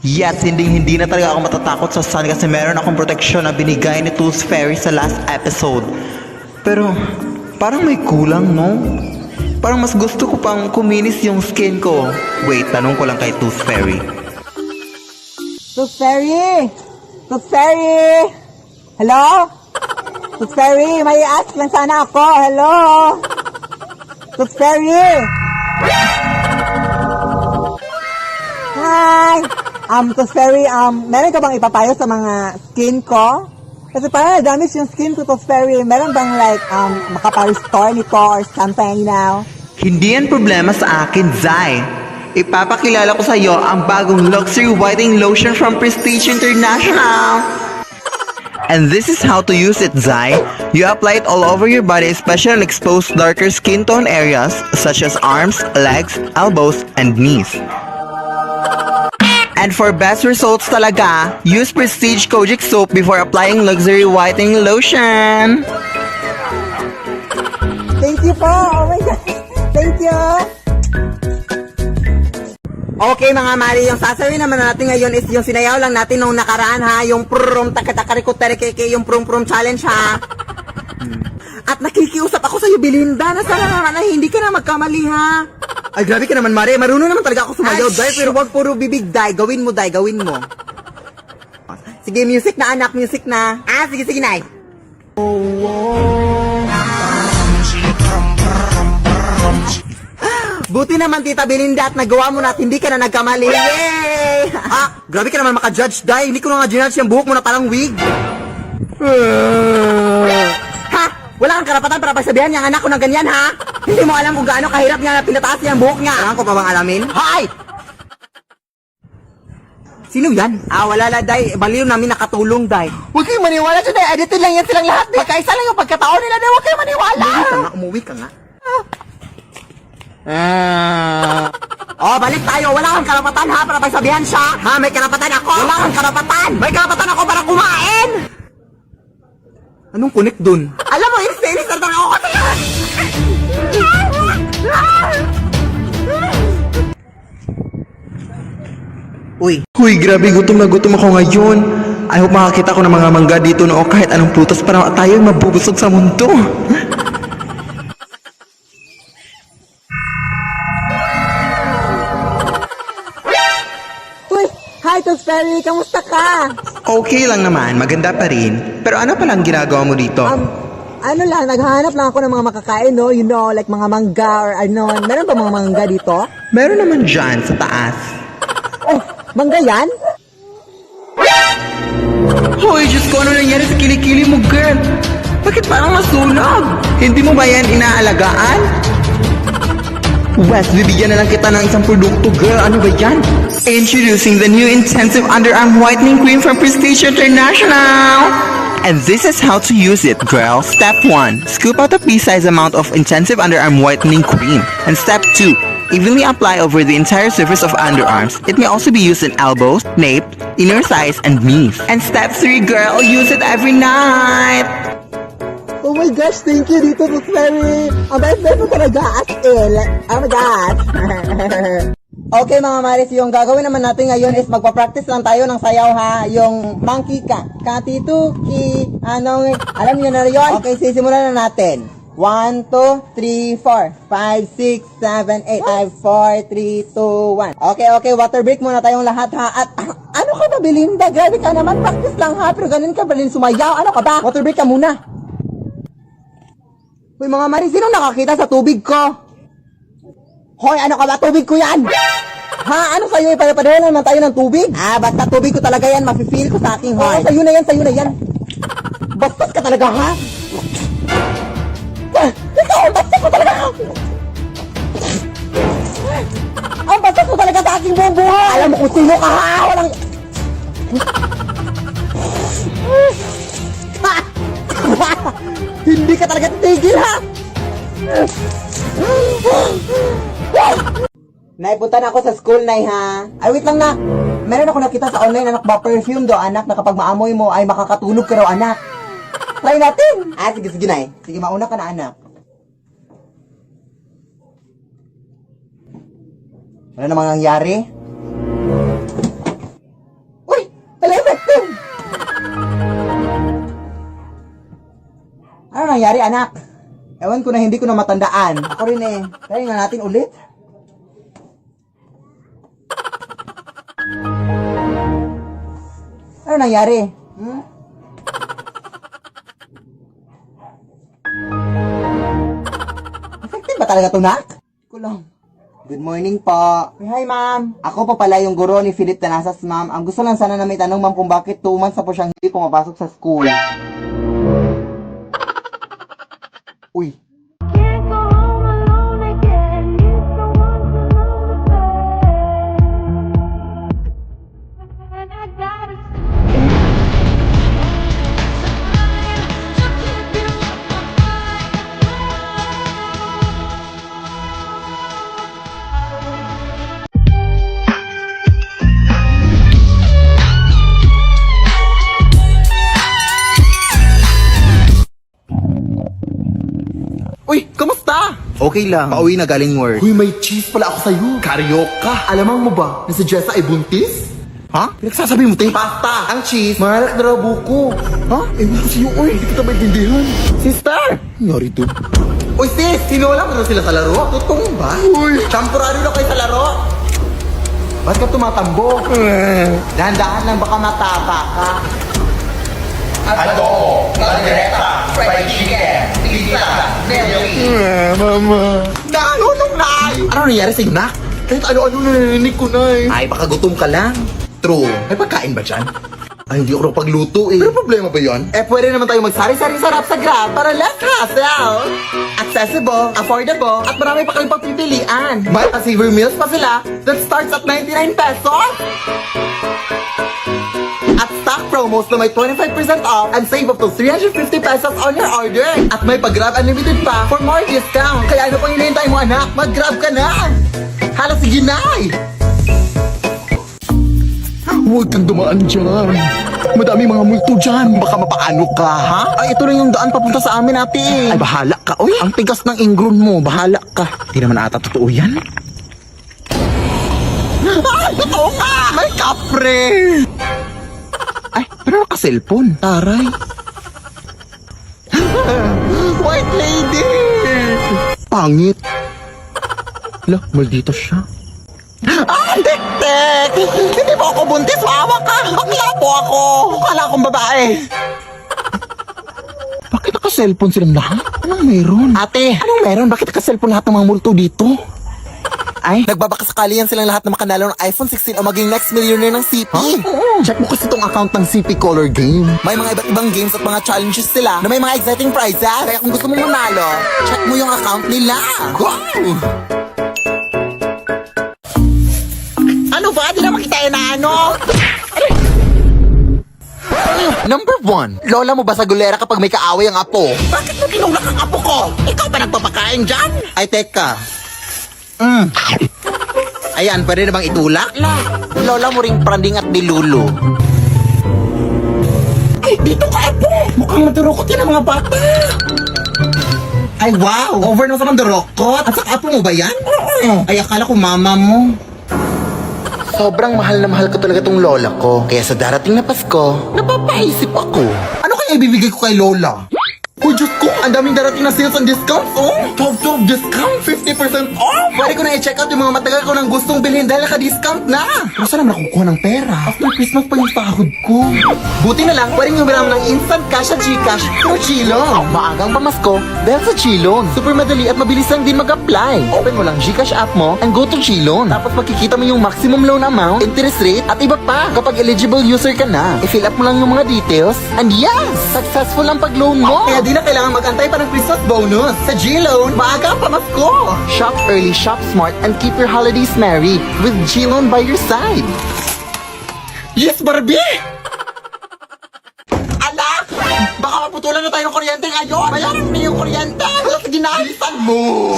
Yes, hindi na talaga ako matatakot sa sun kasi meron akong proteksyon na binigay ni Tooth Fairy sa last episode. Pero, parang may kulang, no? Parang mas gusto ko pang kuminis yung skin ko. Wait, tanong ko lang kay Tooth Fairy. Tooth Fairy! Tooth Fairy! Hello? Tooth Fairy, may ask lang sana ako. Hello? Tooth Fairy! Hi! Tooth Fairy, meron ka bang ipapayo sa mga skin ko? Kasi parang damage yung skin ko, Tooth Fairy. Meron bang like, makapa-restore nito or something, you know? Hindi yan problema sa akin, Zai. Ipapakilala ko sa iyo ang bagong luxury whitening lotion from Prestige International. And this is how to use it, Zai. You apply it all over your body, especially on exposed darker skin tone areas such as arms, legs, elbows, and knees. And for best results talaga, use Prestige Kojic soap before applying luxury whitening lotion. Thank you po! Oh my God! Thank you! Okay mga Mari, yung sasabihin naman natin ngayon is yung sinayaw lang natin nung nakaraan ha, yung prum takatakarikuterikeke, yung prum challenge ha. At nakikiusap ako sa'yo, Belinda, na sana naman ay hindi ka na magkamali ha. Ay grabe ka naman Mari, marunong naman talaga ako sumayaw, Day, pero wag puro bibig, Day. Gawin mo, Day, gawin mo. Sige, music na anak, music na. Sige, Nay. Buti naman Tita Belinda at nagawa mo na at hindi ka na nagkamali. Yay! Grabe ka naman maka-judge, Day. Hindi ko na nga ginudge yung buhok mo na parang wig. Ha? Wala kang karapatan para pagsabihan niya ang anak ko ng ganyan, ha? Hindi mo alam kung gaano kahirap niya na pinataas niya ang buhok niya. Kailangan ko pa bang alamin? Hay! Sino yan? Wala la, Day. Baliw namin nakatulong, Day. Huwag kayong maniwala dyan, Day. Edited lang yan silang lahat, Day. Magkaisa lang yung pagkataon nila, Day. Huwag kayong maniwala. Umuwi ka nga. Balik tayo. Wala kang karapatan, ha, para pagsabihan siya. Ha, may karapatan ako. Wala kang karapatan. May karapatan ako para kumain. Anong connect dun? Alam mo, inis na ako kasi. Huy, grabe, gutom na gutom ako ngayon. I hope makakita ko ng mga mangga dito o kahit anong prutas para tayo mabubusog sa mundo. Hi, Tooth Fairy! Kamusta ka? Okay lang naman, maganda pa rin. Pero ano palang ginagawa mo dito? Ano lang, naghahanap lang ako ng mga makakain, no? You know, like mga mangga or ano. Meron ba mga mangga dito? Meron naman dyan sa taas. Oh, mangga yan? Hoy, Diyos ko, ano nangyari sa kilikili mo, girl? Bakit parang masunog? Hindi mo ba yan inaalagaan? Wes, bibigyan na lang kita ng isang produkto, girl. Ano ba yan? Introducing the new Intensive Underarm Whitening Cream from Prestige International! And this is how to use it, girl. Step 1. Scoop out a pea-sized amount of Intensive Underarm Whitening Cream. And Step 2. Evenly apply over the entire surface of underarms. It may also be used in elbows, nape, inner thighs, and knees. And Step 3, girl. Use it every night! Oh my gosh, thank you dito, Tooth Fairy. Ang best mo talaga as in. Oh my gosh. Okay mga Maris, yung gagawin naman natin ngayon is magpa-practice lang tayo ng sayaw ha. Yung monkey ka. Katituki. Alam niyo na yun? Okay, sisimulan na natin. 1, 2, 3, 4, 5, 6, 7, 8, 5, 4, 3, 2, 1. Okay, water break muna tayong lahat ha. At ano ka ba, Belinda? Grabe ka naman, practice lang ha. Pero ganun ka pa rin sumayaw. Ano ka ba? Water break ka muna. Hoy mga Maris, sino nakakita sa tubig ko? Hoy, ano ka ba? Tubig ko yan! Ha? Ano sa'yo? Ipadala naman tayo ng tubig? Basta tubig ko talaga yan. Mafe-feel ko sa aking heart. Sa'yo na yan. Bastos ka talaga, ha? Ikaw, ang bastos ko talaga! Ang bastos ko talaga sa aking bubuhay! Alam mo kung sino ka, ha? Walang... Hindi ka talaga titigil, ha? Naipunta na ako sa school, Nay, ha? Ay, wait lang na. Meron ako nakita sa online, anak ba, perfume do, anak, na kapag maamoy mo ay makakatunog ka raw, anak. Try natin. Sige, Nay. Sige, mauna ka na, anak. Ano namang nangyari? nangyari, anak? Ewan ko na, hindi ko na matandaan. Ako rin eh. Try nga natin ulit. Ano nangyari? Effective ba talaga ito, nak? Kulong. Good morning po. Hi, ma'am. Ako po pala yung guro ni Philip Tanasas, ma'am. Ang gusto lang sana na may tanong, ma'am, kung bakit 2 months na po siyang hindi pumapasok sa school. Uy. Can't go home alone again. Need someone to know the pain. And I gotta Uy, kamusta? Okay lang. Pauwi na galing work. Uy, may cheese pala ako sa'yo. Karyoka. Alamang mo ba na si Jessa ay buntis? Ha? Pinagsasabi mo, te? Pasta! Ang cheese, mahalak na raw buko. Ha? Ewan ko sa'yo, uy. Hindi kita maintindihan. Sister! Nangyari to. Uy, sis! Sinola mo na sila sa laro? Totoo ba? Uy! Champurado na kayo sa laro? Ba't ka tumatambo? Dahan-dahan lang baka matapa ka. Mama. Nakulong na! Ano nangyari sa inak? Kahit ano-ano narinig ko na eh. Ay, baka gutom ka lang. True. May pagkain ba dyan? Ay, hindi ako pagluto eh. Pero problema ba yan? Eh, pwede naman tayo magsari-sari sarap sa Grab para less hassle. Accessible, affordable, at marami pa kayong pagpipilian. May pa-saver meals pa sila that starts at 99 pesos. At stock promos na may 25% off and save up to 350 pesos on your order. At may pag-Grab Unlimited pa for more discount. Kaya ano pang hinihintay mo, anak? Mag-Grab ka na! Hala, sige na! Huwag kang dumaan dyan. Madami mga multo dyan. Baka mapaano ka, ha? Ay, ito lang yung daan papunta sa amin, ate. Ay, bahala ka. Uy, ang tigas ng ingron mo. Bahala ka. Hindi naman ata totoo yan. Ay, totoo nga! May kapre! Ay, pero naka-cellphone. Taray. White lady! Pangit. Hala, maldito siya. Ah, tek-tek! Hindi mo ako buntis, maawa ka! Bakla po ako! Kala akong babae! Bakit naka-cellphone silang lahat? Anong meron? Ate, Anong meron? Bakit naka-cellphone lahat ng mga multo dito? ay, nagbabakasakali yan silang lahat na makanalo ng iPhone 16 o maging next millionaire ng CP. Check mo kasi itong account ng CP Color Game. May mga iba't ibang games at mga challenges sila na may mga exciting prizes. Kaya kung gusto mong manalo, check mo yung account nila. Go! Ano ba? Di na makita yan na ano? Number 1. Lola mo ba sa gulera kapag may kaaway ang apo? Bakit mo tinulak ang apo ko? Ikaw ba nagpapakain dyan? Ay, teka. Ayan, pwede na bang itulak? Lola mo ring pranding at dilulo. Ay, dito ka apo! Mukhang madurukot yan ang mga bata. Ay, wow! Over na sa mandurukot. At sa apo mo ba yan? Ay, akala ko mama mo. Sobrang mahal na mahal ko talaga tong lola ko. Kaya sa darating na Pasko, napapaisip ako. Ano kaya ibibigay ko kay Lola? Uy, Diyos ko! Ang daming darating na sales and discounts, oh! 12 discount! 50% off! Pwede ko na i-check out yung mga matagal ko nang gustong bilhin dahil naka-discount na! Pero saan naman nakukuha ng pera? After Christmas pa yung sahod ko. Buti na lang, pwede nyo bilang ng instant cash at Gcash through Chilon. Maagang pamasko dahil sa Chilon. Super madali at mabilis lang din mag-apply. Open mo lang Gcash app mo and go to Chilon. Tapos makikita mo yung maximum loan amount, interest rate, at iba pa kapag eligible user ka na. I-fill up mo lang yung mga details and yes! Successful ang pag-loan mo! Kaya di na kailangan mag-antay pa ng Christmas bonus. Sa G-Loan, maaga ang pamasko. Shop early, shop smart, and keep your holidays merry with Chilon by your side. Yes, Barbie! Anak! Baka maputulan na tayo ng kuryente ngayon! Bayaran mo yung kuryente! Sige na, alisan mo!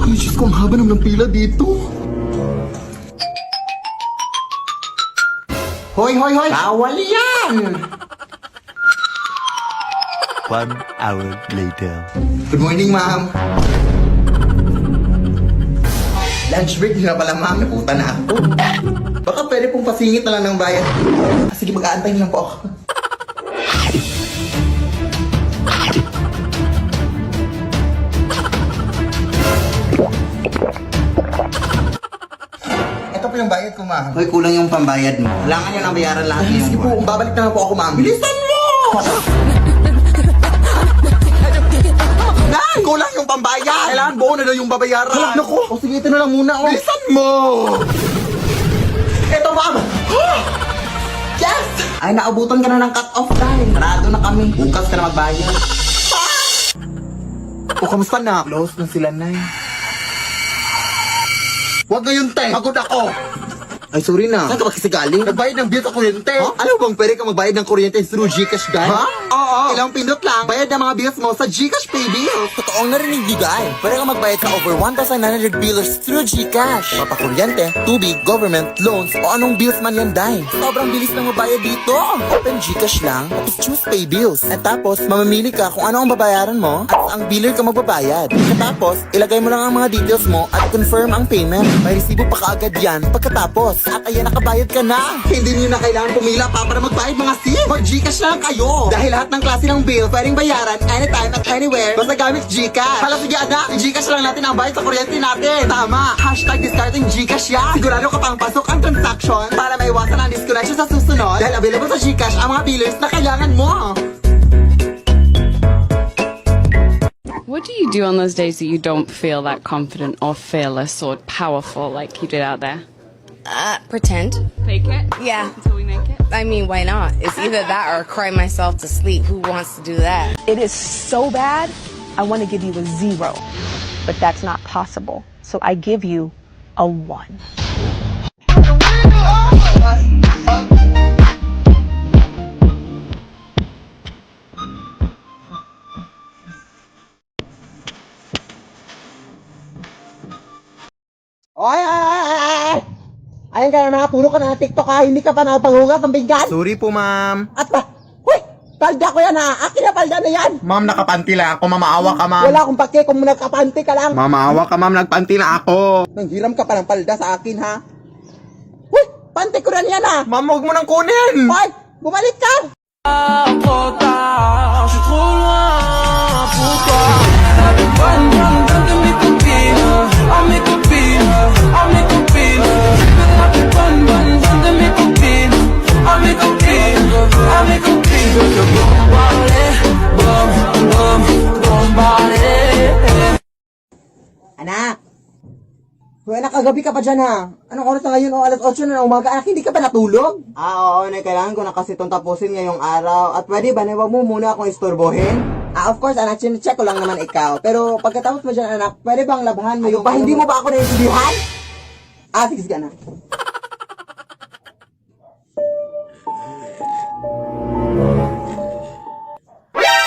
Ay, Diyos ko, ang haba naman ng pila dito. Hoy, hoy, hoy! Bawal yan! 1 hour later. Good morning, ma'am. Lunch break na pala, ma'am. Naputa na ako. Baka pwede pong pasingit na lang ng bayad. Sige, mag-aantay lang po ako. Ito po yung bayad ko, ma'am. Hoy, kulang yung pambayad mo. Kailangan nyo nang bayaran lahat yung sige po, babalik na lang po ako, ma'am. Bilisan mo! Nay! Kulang yung pambayad! Kailangan buo na daw yung babayaran. Halap na ko! O sige, ito na lang muna, oh. Bilisan mo! Ito, ma'am! Yes! Ay, naabutan ka na ng cut-off time. Parado na kami. Bukas ka na magbayad. O, kamusta na? Close na sila, Nay. Huwag ngayon, te. Pagod ako. Ay, sorry na. Saan ka ba kasi galing? Nagbayad ng bill sa kuryente. Huh? Alam mo bang pwede ka magbayad ng kuryente through Gcash, guys? Ha? Oo. Ilang pindot lang. Bayad ng mga bills mo sa Gcash Pay Bills. Totoong narinig ni Guy. Pwede ka magbayad sa over 1,900 billers through Gcash. Mapakuryente, tubig, government, loans, o anong bills man yan, Day. Sobrang bilis na magbayad dito. Open Gcash lang, tapos choose Pay Bills. At tapos, mamamili ka kung ano ang babayaran mo at ang biller ka magbabayad. Tapos, ilagay mo lang ang mga details mo at confirm ang payment. May resibo pa kaagad yan pagkatapos. At ayan, nakabayad ka na. Hindi niyo na kailangan pumila pa para magbayad, mga sis. Mag-Gcash lang kayo. Dahil lahat ng klase ng bill pwedeng bayaran anytime at anywhere basta gamit Gcash. Hala, sige anak, i-Gcash lang natin ang bayad sa kuryente natin. Tama. Hashtag discarding Gcash yan. Sigurado ka pang pasok ang transaction para maiwasan ang disconnection sa susunod. Dahil available sa Gcash ang mga billers na kailangan mo. What do you do on those days that you don't feel that confident or fearless or powerful like you did out there? Pretend. Fake it? Yeah. Until we make it? I mean, why not? It's either that or cry myself to sleep. Who wants to do that? It is so bad, I want to give you a 0, but that's not possible. So I give you a 1. Ay! Ayan ka na, nakatulog ka na ng TikTok ha. Hindi ka pa nakapaghugas ng bigyan. Sorry po, ma'am. At ba? Huy! Palda ko yan ha. Akin na palda na yan. Ma'am, nakapanti lang ako. Mamaawa ka, ma'am. Wala akong pake kung nagkapanti ka lang. Mamaawa ka, ma'am. Nagpanti na ako. Nanghiram ka pa ng palda sa akin ha. Huy! Panty ko na yan ha. Ma'am, huwag mo nang kunin. Hoy! Bumalik ka! Anak! Hoy anak, kagabi ka pa dyan ha. Anong oras na ngayon? O alas 8 na ng umaga. Anak, hindi ka pa natulog? Oo, kailangan ko na kasi itong tapusin ngayong araw. At pwede ba, wag mo muna akong istorbohin? Of course anak, check ko lang naman ikaw. Pero pagkatapos mo dyan anak, pwede bang labahan mo yung... Ba, hindi mo ba ako naiintindihan? Sige anak.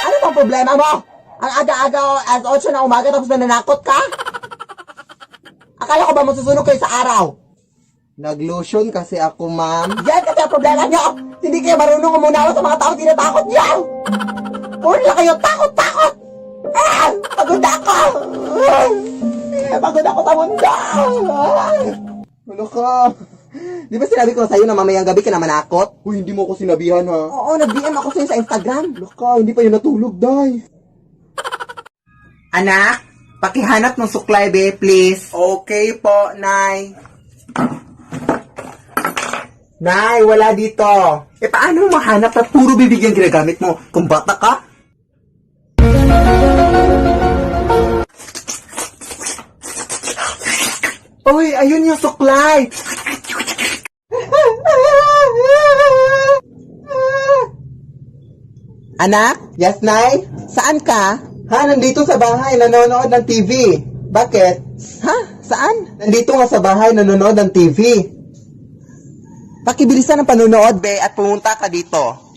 Ano bang problema mo? Ang aga-aga alas 8 na umaga tapos nananakot ka? Akala ko ba masusunog kayo sa araw? Nag-lotion kasi ako, ma'am. Yan kasi ang problema niyo! Hindi kayo marunong umunawa sa mga tao tinatakot niyo! Puro na kayo takot-takot! Pagod ako! Pagod ako sa mundo! Ano ka? Di ba sinabi ko sa'yo na mamayang gabi ka na manakot? Uy, hindi mo ako sinabihan ha? Oo, nag-DM ako sa'yo sa Instagram. Laka, hindi pa yun natulog, day. Anak? Pakihanap ng suklay, be, please. Okay po, Nay. Nay, wala dito. Paano mo mahanap at puro bibigyan ginagamit mo? Kung bata ka? Uy, ayun yung suklay. Anak? Yes, Nay? Saan ka? Ha, nandito sa bahay, nanonood ng TV. Bakit? Ha? Saan? Nandito nga sa bahay, nanonood ng TV. Pakibilisan ang panonood, be, at pumunta ka dito.